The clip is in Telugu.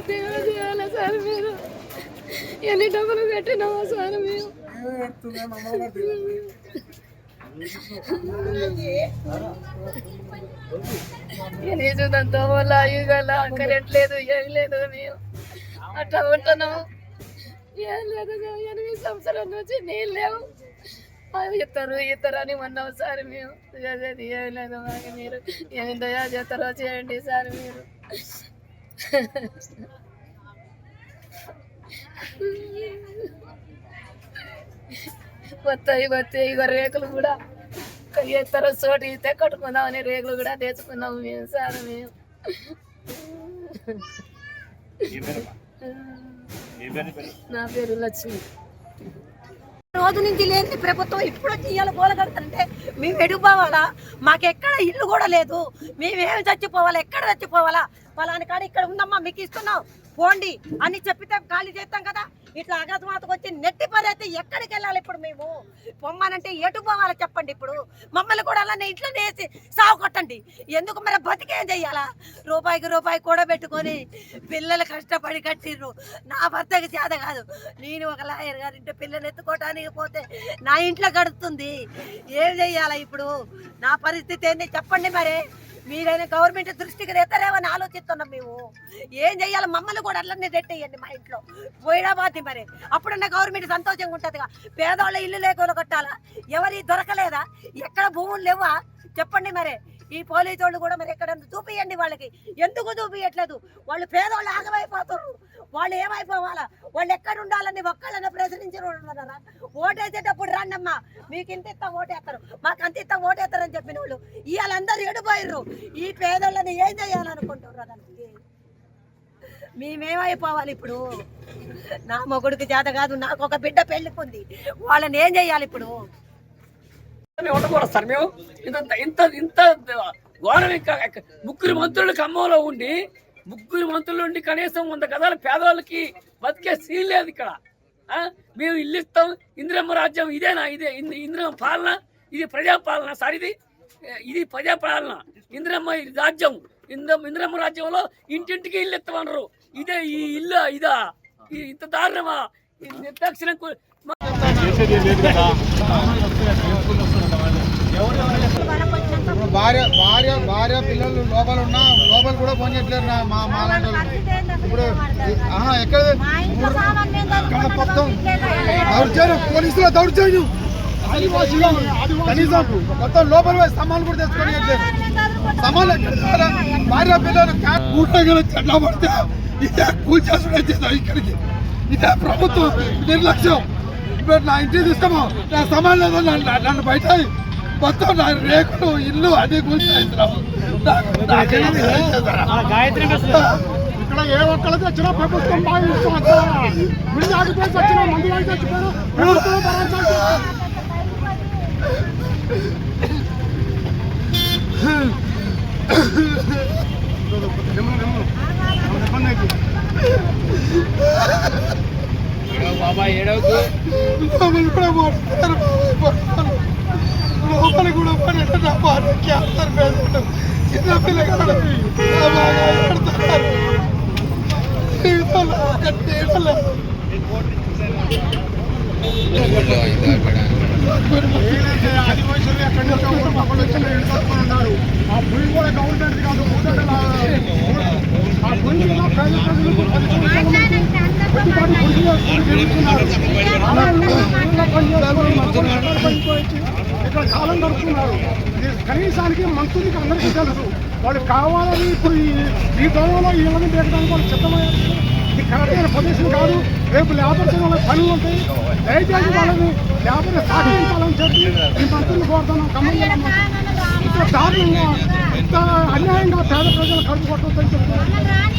చేయాలి సార్ మీరు? ఎన్ని డబ్బులు కట్టినామా సార్ మేము? చూడంతో వల్ల ఇవాళ కరెంట్ లేదు, ఏం లేదు. మేము అట్లా ఉంటున్నాము. ఏం లేదు, 8 సంవత్సరాల నుంచి నీళ్ళు లేవు. ఇద్దరు అని ఉన్నాం సార్. మేము చేసేది ఏం లేదు. మాకు మీరు ఏమి దయా చేస్తారో చేయండి సార్. మీరు వస్తాయి ఇక రేకులు కూడా ఇతర చోటు ఇస్తే కట్టుకుందామని రేకులు కూడా తెచ్చుకున్నాము మేము సార్. మేము నా పేరు లక్ష్మి. రోజు నుంచి లేని ప్రభుత్వం ఇప్పుడు ఇవాళ గోలగడుతుంటే మేము ఎడుపోవాలా? మాకెక్కడ ఇల్లు కూడా లేదు. మేమేమి చచ్చిపోవాలా? ఎక్కడ చచ్చిపోవాలా? పలాని కాడ ఇక్కడ ఉందమ్మా, మీకు ఇస్తున్నాం పోండి అని చెప్పితే ఖాళీ చేస్తాం కదా. ఇట్లా అకస్మాత్తుకు వచ్చి నెట్టి పని అయితే ఎక్కడికి వెళ్ళాలి ఇప్పుడు? మేము పొమ్మనంటే ఎటు పోవాలో చెప్పండి. ఇప్పుడు మమ్మల్ని కూడా అలానే ఇంట్లో వేసి సాగు కొట్టండి. ఎందుకు మరి బతికేం చెయ్యాలా? రూపాయికి రూపాయి కూడా పెట్టుకొని పిల్లలు కష్టపడి కట్టిర్రు. నా భర్తకి చేత కాదు. నేను ఒక లాయర్ గారి ఇంటి పిల్లలు ఎత్తుకోవటానికి పోతే నా ఇంట్లో గడుస్తుంది. ఏం చెయ్యాలా ఇప్పుడు? నా పరిస్థితి ఏంటి చెప్పండి. మరి మీరైనా గవర్నమెంట్ దృష్టికి తెస్తారేమని ఆలోచిస్తున్నాం. మేము ఏం చెయ్యాలి? మమ్మల్ని కూడా అట్లనే రెట్టేయండి మా ఇంట్లో పోయినా బాధి. మరి అప్పుడన్నా గవర్నమెంట్ సంతోషంగా ఉంటుందిగా. పేదవాళ్ళ ఇల్లు లేకుండా కొట్టాలా? ఎవరి దొరకలేదా? ఎక్కడ భూములు లేవా చెప్పండి. మరి ఈ పోలీసు వాళ్ళు కూడా మరి ఎక్కడ చూపియండి. వాళ్ళకి ఎందుకు చూపించట్లేదు? వాళ్ళు పేదవాళ్ళు ఆగమైపోతారు. వాళ్ళు ఏమైపోవాలా? వాళ్ళు ఎక్కడ ఉండాలని ఒక్కళ్ళని ప్రశ్నించారా? ఓటేసేటప్పుడు రండమ్మా, మీకు ఇంత ఇస్తా ఓటేస్తారు, మాకు అంత ఇస్తా ఓటేస్తారని చెప్పిన వాళ్ళు ఇవాళందరూ ఎడిపోయారు. ఈ పేదోళ్ళని ఏం చేయాలనుకుంటున్నారు? దానికి మేమేమైపోవాలి ఇప్పుడు? నా మొగుడికి చేత కాదు, నాకు ఒక బిడ్డ పెళ్ళికుంది. వాళ్ళని ఏం చెయ్యాలి ఇప్పుడు? ఉండకూడదు సార్. మేము ఇంత ఇంత ఘోరం. ఇంకా ముగ్గురు మంత్రులు ఖమ్మంలో ఉండి కనీసం 100 గదాల పేదవాళ్ళకి బతికే సీన్ లేదు ఇక్కడ. మేము ఇల్లు ఇస్తాం. ఇందిరమ్మ రాజ్యం ఇదేనా? ఇదే ఇందిరమ్మ పాలన? ఇది ప్రజాపాలన సార్. ఇది ప్రజాపాలన. ఇందిరమ్మ రాజ్యం, ఇందిరమ్మ రాజ్యంలో ఇంటింటికి ఇల్లు ఇస్తామన్నారు. ఇదే ఈ ఇల్లు? ఇదా ఇంత దారుణమా? నిర్దాక్షిణ్యం. భార్య పిల్లలు లోపల ఉన్నా లోపల కూడా ఫోన్ చేయట్లేరు. ఇప్పుడు ఎక్కడ మొత్తం దౌర్జన్యం, పోలీసుల దౌర్జన్యం. కనీసం మొత్తం లోపల సామాన్లు కూడా తెచ్చుకొని సామాన్లు ఎక్కడ? భార్య పిల్లలు చెడ్లా పడితే ఇదే కూల్చేసుడు ఇక్కడికి. ఇదే ప్రభుత్వం నిర్లక్ష్యం. ఇప్పుడు నా ఇంటికి తీసుకోమో, నా సామాన్లు నన్ను బయట మొత్తం నా రేకులు ఇల్లు అన్ని కూల్చేస్తున్నాము. ఇక్కడ ఏ ఒక్కరికి వచ్చినా ప్రభుత్వం బాగా ఆగిపోయి వచ్చిన మందు వాడి చచ్చిపోయారు. బాబా ఏడవకు. లోపల కూడా క్యాన్సర్ పేషెంట్ చిన్నపిల్లగాడు ఆదివాసులు ఎక్కడి నుంచో అక్కడ వచ్చి ఉన్నారు. ఆ భూమి కూడా గవర్నమెంట్ కాదు. ఆ భూమి ఇక్కడ కాలం గడుపుతున్నారు. కనీసానికి మంత్రులకి అందరికీ తెలుసు. వాళ్ళు కావాలని ఇప్పుడు ఈ దొంగలో ఈ ఇళ్ళని పెట్టడానికి వాళ్ళు సిద్ధమయ్యారు. ఇది కరెక్ట్ అయిన పొజిషన్ కాదు. రేపు లేబర్ వాళ్ళకి పనులు ఉంటాయి. దయచేసి వాళ్ళని లేబర్ సాధించాలని చెప్పి ఈ మంత్రులు కోరుతున్నాం. ఖమ్మం ఇంత దారుణంగా ఇంత అన్యాయంగా పేద ప్రజలు కడుపు కొట్టొద్దని చెప్తున్నారు.